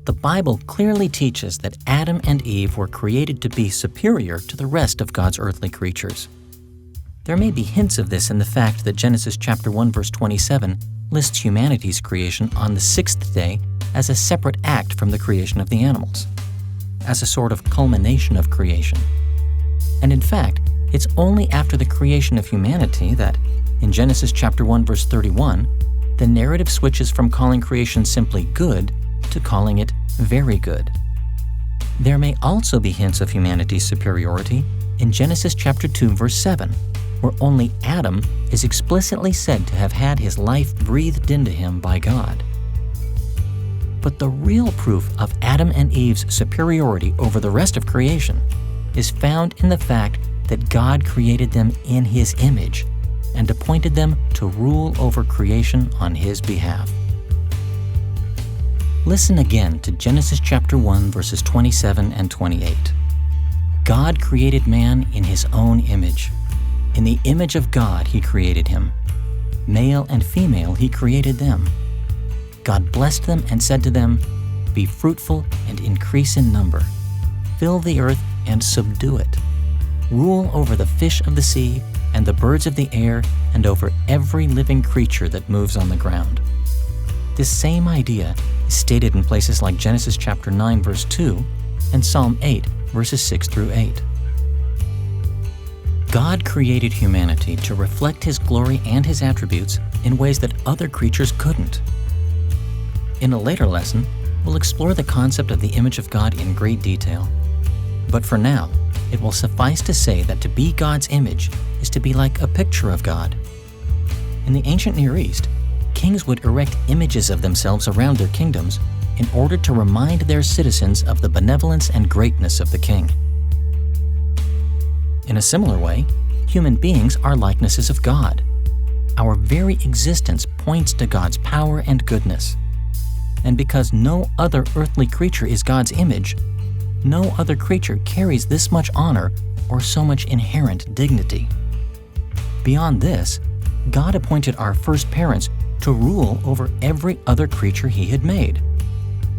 The Bible clearly teaches that Adam and Eve were created to be superior to the rest of God's earthly creatures. There may be hints of this in the fact that Genesis chapter 1 verse 27 lists humanity's creation on the sixth day as a separate act from the creation of the animals, as a sort of culmination of creation. And in fact, it's only after the creation of humanity that, in Genesis chapter 1 verse 31, the narrative switches from calling creation simply good to calling it very good. There may also be hints of humanity's superiority in Genesis chapter 2 verse 7, where only Adam is explicitly said to have had his life breathed into him by God. But the real proof of Adam and Eve's superiority over the rest of creation is found in the fact that God created them in His image and appointed them to rule over creation on His behalf. Listen again to Genesis chapter 1 verses 27 and 28. God created man in His own image. In the image of God He created him. Male and female He created them. God blessed them and said to them, "Be fruitful and increase in number. Fill the earth and subdue it. Rule over the fish of the sea and the birds of the air and over every living creature that moves on the ground." This same idea is stated in places like Genesis chapter 9 verse 2 and Psalm 8 verses 6 through 8. God created humanity to reflect His glory and His attributes in ways that other creatures couldn't. In a later lesson, we'll explore the concept of the image of God in great detail. But for now, it will suffice to say that to be God's image is to be like a picture of God. In the ancient Near East, kings would erect images of themselves around their kingdoms in order to remind their citizens of the benevolence and greatness of the king. In a similar way, human beings are likenesses of God. Our very existence points to God's power and goodness. And because no other earthly creature is God's image, no other creature carries this much honor or so much inherent dignity. Beyond this, God appointed our first parents to rule over every other creature He had made.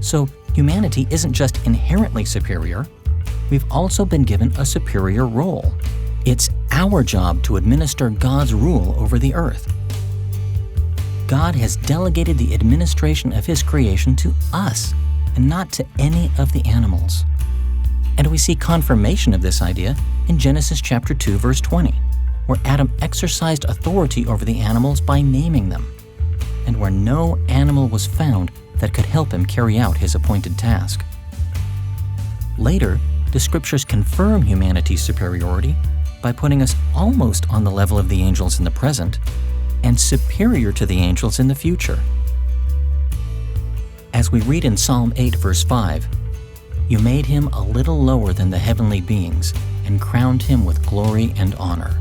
So humanity isn't just inherently superior, we've also been given a superior role. It's our job to administer God's rule over the earth. God has delegated the administration of His creation to us, and not to any of the animals. And we see confirmation of this idea in Genesis chapter 2 verse 20, where Adam exercised authority over the animals by naming them, and where no animal was found that could help him carry out his appointed task. Later, the Scriptures confirm humanity's superiority by putting us almost on the level of the angels in the present and superior to the angels in the future. As we read in Psalm 8 verse 5, "You made him a little lower than the heavenly beings and crowned him with glory and honor."